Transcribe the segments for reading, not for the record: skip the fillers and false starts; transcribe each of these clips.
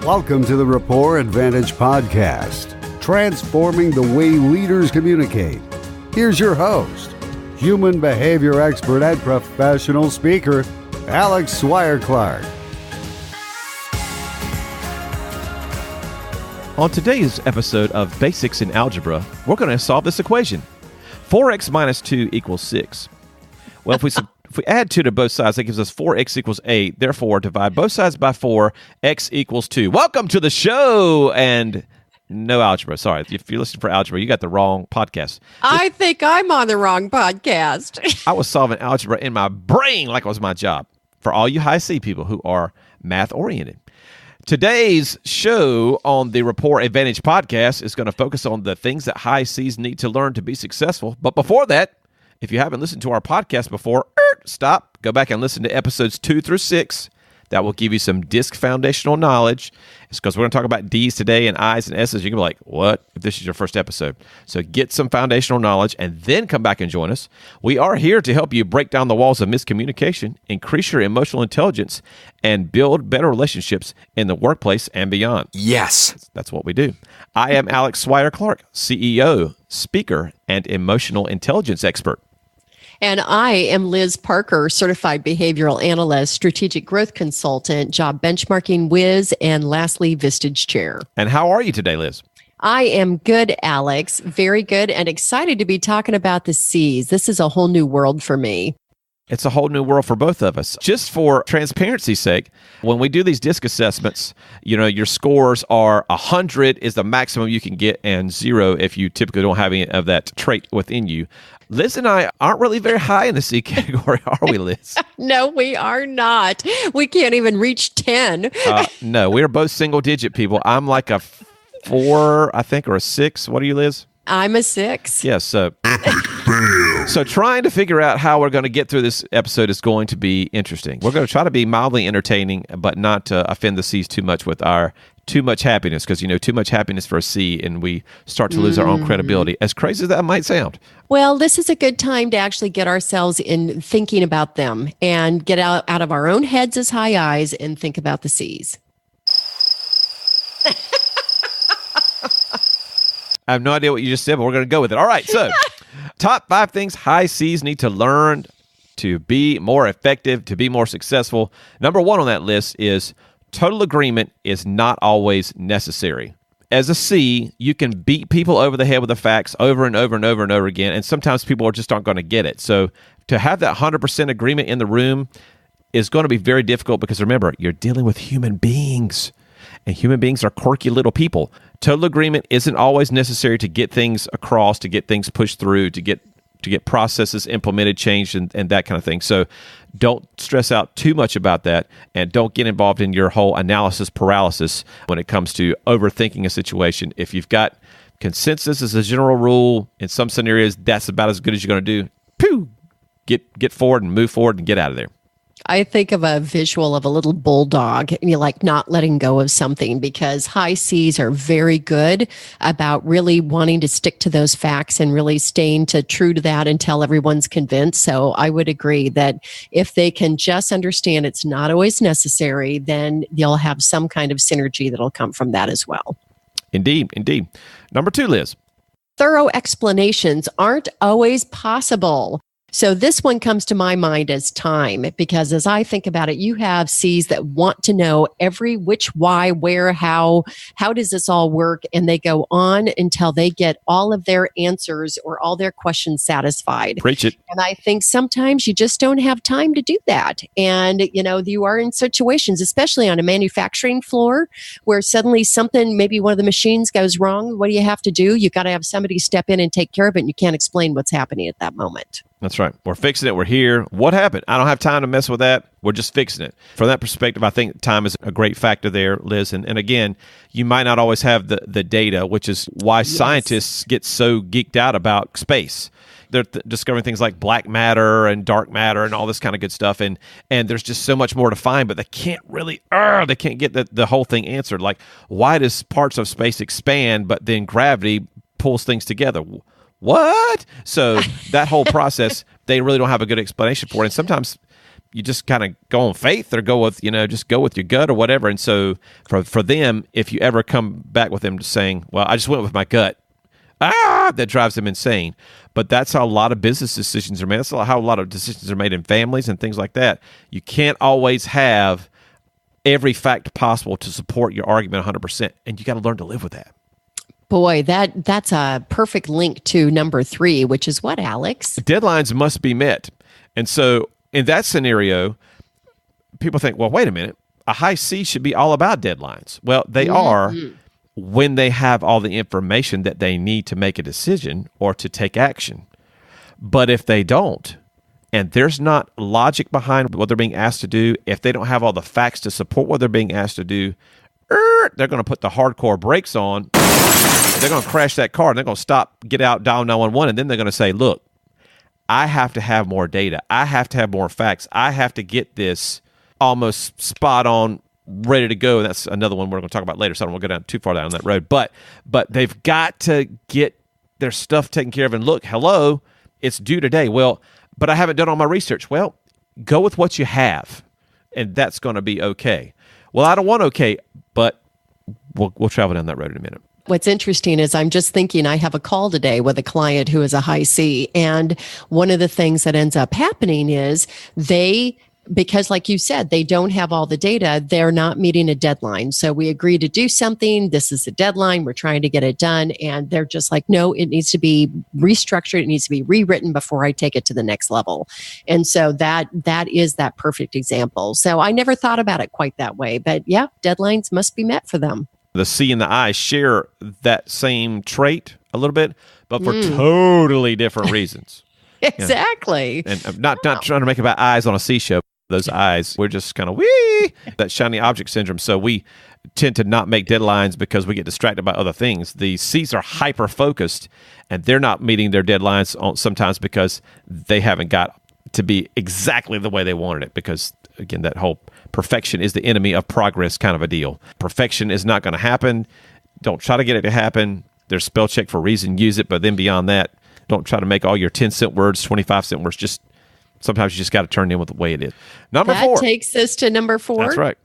Welcome to the Rapport Advantage Podcast, transforming the way leaders communicate. Here's your host, human behavior expert and professional speaker, Alex Swire-Clark. On today's episode of Basics in Algebra, we're going to solve this equation. 4x minus 2 equals 6. Well, if we add 2 to both sides, that gives us 4x equals 8. Therefore, divide both sides by 4, x equals 2. Welcome to the show! And no algebra. Sorry, if you're listening for algebra, you got the wrong podcast. I think I'm on the wrong podcast. I was solving algebra in my brain like it was my job. For all you high C people who are math-oriented. Today's show on the Rapport Advantage podcast is going to focus on the things that high C's need to learn to be successful. But before that, if you haven't listened to our podcast before, stop, go back and listen to episodes 2 through 6. That will give you some DISC foundational knowledge. It's because we're going to talk about D's today and I's and S's. You're going to be like, what? If this is your first episode. So get some foundational knowledge and then come back and join us. We are here to help you break down the walls of miscommunication, increase your emotional intelligence, and build better relationships in the workplace and beyond. Yes. That's what we do. I am Alex Swire-Clark, CEO, speaker, and emotional intelligence expert. And I am Liz Parker, certified behavioral analyst, strategic growth consultant, job benchmarking whiz, and lastly, Vistage chair. And how are you today, Liz? I am good, Alex. Very good and excited to be talking about the C's. This is a whole new world for me. It's a whole new world for both of us. Just for transparency's sake, when we do these DISC assessments, your scores are 100 is the maximum you can get and 0 if you typically don't have any of that trait within you. Liz and I aren't really very high in the C category, are we, Liz? No, we are not. We can't even reach 10. No, we are both single-digit people. I'm like a 4, I think, or a 6. What are you, Liz? I'm a 6. Yes, so trying to figure out how we're going to get through this episode is going to be interesting. We're going to try to be mildly entertaining, but not to offend the C's too much with our too much happiness, because too much happiness for a C, and we start to lose our own credibility, as crazy as that might sound. Well, this is a good time to actually get ourselves in thinking about them and get out of our own heads as high I's and think about the C's. I have no idea what you just said, but we're going to go with it. All right, so top 5 things high C's need to learn to be more effective, to be more successful. Number 1 on that list is total agreement is not always necessary. As a C, you can beat people over the head with the facts over and over and over and over again, and sometimes people just aren't going to get it. So to have that 100% agreement in the room is going to be very difficult because, remember, you're dealing with human beings, and human beings are quirky little people. Total agreement isn't always necessary to get things across, to get things pushed through, to get processes implemented, changed, and that kind of thing. So don't stress out too much about that, and don't get involved in your whole analysis paralysis when it comes to overthinking a situation. If you've got consensus as a general rule, in some scenarios, that's about as good as you're going to do. Get forward and move forward and get out of there. I think of a visual of a little bulldog and you're like not letting go of something, because high C's are very good about really wanting to stick to those facts and really staying true to that until everyone's convinced. So I would agree that if they can just understand it's not always necessary, then you'll have some kind of synergy that'll come from that as well. Indeed. Number 2, Liz. Thorough explanations aren't always possible. So this one comes to my mind as time, because as I think about it, you have C's that want to know every which, why, where, how does this all work? And they go on until they get all of their answers or all their questions satisfied. Preach it. And I think sometimes you just don't have time to do that. And, you are in situations, especially on a manufacturing floor, where suddenly something, maybe one of the machines goes wrong. What do you have to do? You got to have somebody step in and take care of it. And you can't explain what's happening at that moment. That's right. We're fixing it. We're here. What happened? I don't have time to mess with that. We're just fixing it. From that perspective, I think time is a great factor there, Liz. And again, you might not always have the data, which is why scientists get so geeked out about space. They're discovering things like black matter and dark matter and all this kind of good stuff. And there's just so much more to find, but they can't really, they can't get the whole thing answered. Like, why does parts of space expand, but then gravity pulls things together? What? So that whole process, they really don't have a good explanation for it. And sometimes you just kind of go on faith or go with, just go with your gut or whatever. And so for them, if you ever come back with them saying, well, I just went with my gut, that drives them insane. But that's how a lot of business decisions are made. That's how a lot of decisions are made in families and things like that. You can't always have every fact possible to support your argument 100%. And you got to learn to live with that. Boy, that's a perfect link to number 3, which is what, Alex? Deadlines must be met. And so in that scenario, people think, well, wait a minute, a high C should be all about deadlines. Well, they are when they have all the information that they need to make a decision or to take action. But if they don't, and there's not logic behind what they're being asked to do, if they don't have all the facts to support what they're being asked to do, they're going to put the hardcore brakes on. They're going to crash that car, and they're going to stop, get out, dial 911, and then they're going to say, look, I have to have more data. I have to have more facts. I have to get this almost spot on, ready to go. That's another one we're going to talk about later, so I don't want to go down too far down that road. But they've got to get their stuff taken care of. And look, hello, it's due today. Well, but I haven't done all my research. Well, go with what you have, and that's going to be okay. Well, I don't want okay, but we'll travel down that road in a minute. What's interesting is I'm just thinking I have a call today with a client who is a high C. And one of the things that ends up happening is because like you said, they don't have all the data, they're not meeting a deadline. So we agree to do something. This is the deadline. We're trying to get it done. And they're just like, no, it needs to be restructured. It needs to be rewritten before I take it to the next level. And so that is that perfect example. So I never thought about it quite that way. But yeah, deadlines must be met for them. The C and the I share that same trait a little bit, but for totally different reasons. Exactly. And I'm not trying to make about eyes on a C show. Those eyes, we're just kind of that shiny object syndrome. So we tend to not make deadlines because we get distracted by other things. The C's are hyper focused, and they're not meeting their deadlines sometimes because they haven't got to be exactly the way they wanted it. Because again, that whole perfection is the enemy of progress kind of a deal. Perfection is not going to happen. Don't try to get it to happen. There's spell check for a reason. Use it, but then beyond that, don't try to make all your 10-cent words 25-cent words. Just sometimes you just got to turn in with the way it is. Number 4. That takes us to number 4. That's right.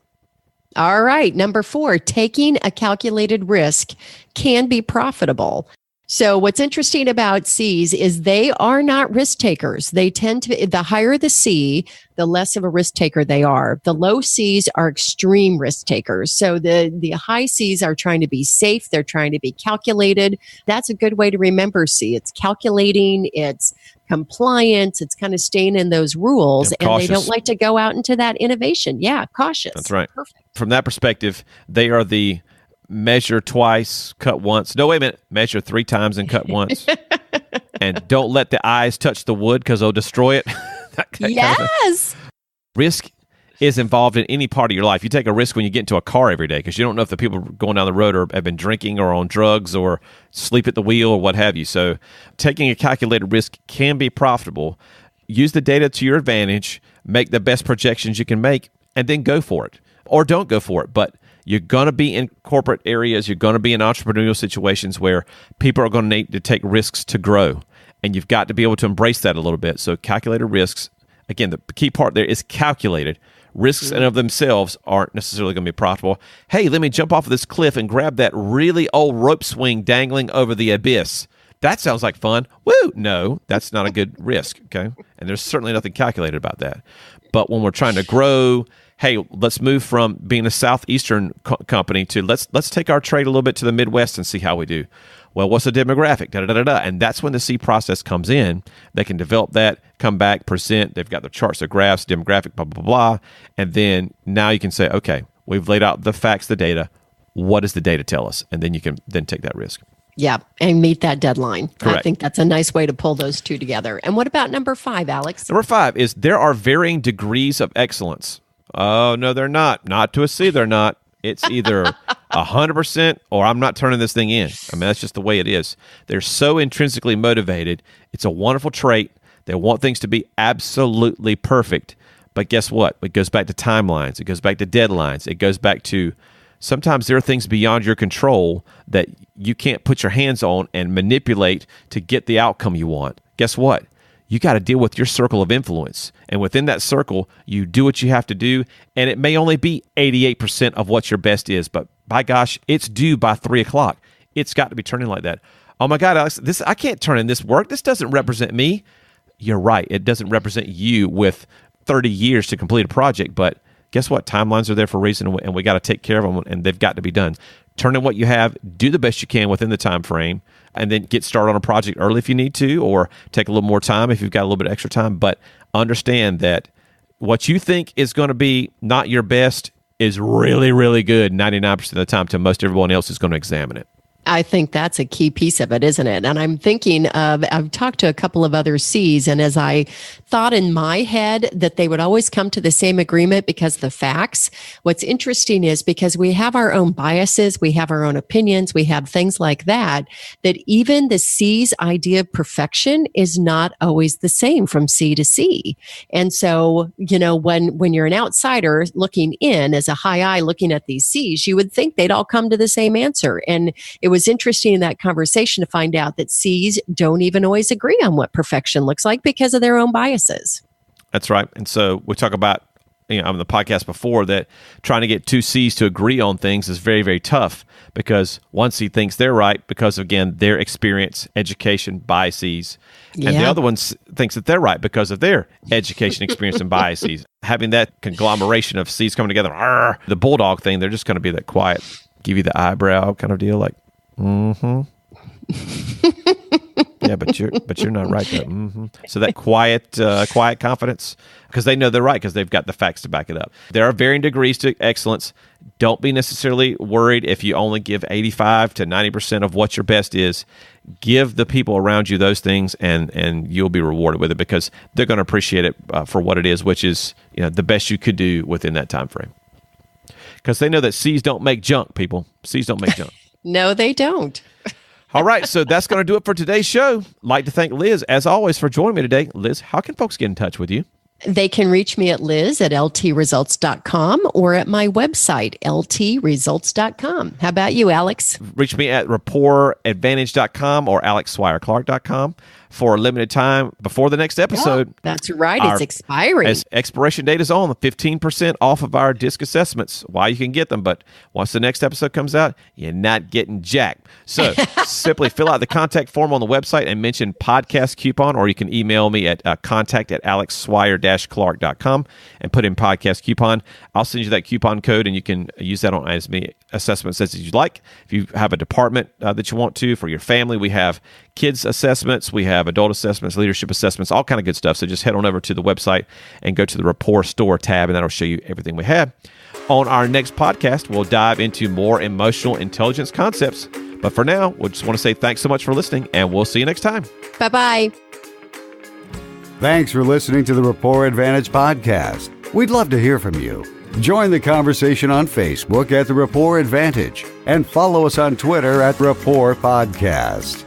All right. Number 4, taking a calculated risk can be profitable. So what's interesting about C's is they are not risk takers. They tend to, the higher the C, the less of a risk taker they are. The low C's are extreme risk takers. So the high C's are trying to be safe. They're trying to be calculated. That's a good way to remember C. It's calculating, it's compliance, it's kind of staying in those rules. And they don't like to go out into that innovation. Yeah, cautious. That's right. Perfect. From that perspective, they are the measure twice, cut once. No, wait a minute. Measure 3 times and cut once. And don't let the eyes touch the wood because they'll destroy it. Yes. Risk is involved in any part of your life. You take a risk when you get into a car every day because you don't know if the people going down the road have been drinking or on drugs or sleep at the wheel or what have you. So taking a calculated risk can be profitable. Use the data to your advantage, make the best projections you can make, and then go for it. Or don't go for it. But you're going to be in corporate areas. You're going to be in entrepreneurial situations where people are going to need to take risks to grow. And you've got to be able to embrace that a little bit. So calculated risks, again, the key part there is calculated. Risks in and of themselves aren't necessarily going to be profitable. Hey, let me jump off of this cliff and grab that really old rope swing dangling over the abyss. That sounds like fun. Woo! No, that's not a good risk, okay? And there's certainly nothing calculated about that. But when we're trying to grow, hey, let's move from being a southeastern company to let's take our trade a little bit to the Midwest and see how we do. Well, what's the demographic? Da-da-da-da-da. And that's when the C process comes in. They can develop that, come back, present. They've got the charts, the graphs, demographic, blah, blah, blah, blah. And then now you can say, okay, we've laid out the facts, the data. What does the data tell us? And then you can then take that risk. Yeah, and meet that deadline. Correct. I think that's a nice way to pull those two together. And what about number 5, Alex? Number 5 is there are varying degrees of excellence. Oh, no, they're not. Not to a C, they're not. It's either 100% or I'm not turning this thing in. I mean, that's just the way it is. They're so intrinsically motivated. It's a wonderful trait. They want things to be absolutely perfect. But guess what? It goes back to timelines. It goes back to deadlines. It goes back to sometimes there are things beyond your control that you can't put your hands on and manipulate to get the outcome you want. Guess what? you got to deal with your circle of influence. And within that circle, you do what you have to do. And it may only be 88% of what your best is, but by gosh, it's due by 3 o'clock. It's got to be turning like that. Oh my God, Alex, I can't turn in this work. This doesn't represent me. You're right. It doesn't represent you with 30 years to complete a project, but guess what? Timelines are there for a reason, and we got to take care of them, and they've got to be done. Turn in what you have, do the best you can within the time frame, and then get started on a project early if you need to, or take a little more time if you've got a little bit of extra time. But understand that what you think is going to be not your best is really, really good 99% of the time to most everyone else who's going to examine it. I think that's a key piece of it, isn't it? And I'm thinking of, I've talked to a couple of other C's, and as I thought in my head that they would always come to the same agreement because the facts, what's interesting is because we have our own biases, we have our own opinions, we have things like that, that even the C's idea of perfection is not always the same from C to C. And so, when you're an outsider looking in as a high I looking at these C's, you would think they'd all come to the same answer. And it was interesting in that conversation to find out that C's don't even always agree on what perfection looks like because of their own biases. That's right. And so we talk about, on the podcast before, that trying to get two C's to agree on things is very, very tough because one C thinks they're right because, again, their experience, education, biases. And the other one thinks that they're right because of their education, experience, and biases. Having that conglomeration of C's coming together, the bulldog thing, they're just going to be that quiet, give you the eyebrow kind of deal, like, mm-hmm. Yeah, but you're not right though. Mm-hmm. So that quiet confidence, because they know they're right because they've got the facts to back it up. There are varying degrees to excellence. Don't be necessarily worried if you only give 85 to 90% of what your best is. Give the people around you those things, and you'll be rewarded with it because they're going to appreciate it for what it is, which is the best you could do within that time frame. Because they know that C's don't make junk, people. C's don't make junk. No, they don't. All right, so that's going to do it for today's show. Like to thank Liz, as always, for joining me today. Liz, how can folks get in touch with you? They can reach me at liz@ltresults.com or at my website, ltresults.com. How about you, Alex? Reach me at rapportadvantage.com or alexswire-clark.com for a limited time before the next episode. Yeah, that's right. It's expiring. Expiration date is on, 15% off of our disc assessments. Why you can get them, but once the next episode comes out, you're not getting jack. So simply fill out the contact form on the website and mention podcast coupon, or you can email me at contact@alexswire-clark.com and put in podcast coupon. I'll send you that coupon code, and you can use that on as many assessments as you like. If you have a department that you want to for your family, we have kids assessments, we have adult assessments, leadership assessments, all kind of good stuff. So just head on over to the website and go to the Rapport Store tab, and that'll show you everything we have. On our next podcast, we'll dive into more emotional intelligence concepts. But for now, we just want to say thanks so much for listening, and we'll see you next time. Bye-bye. Thanks for listening to the Rapport Advantage podcast. We'd love to hear from you. Join the conversation on Facebook at the Rapport Advantage and follow us on Twitter at Rapport Podcast.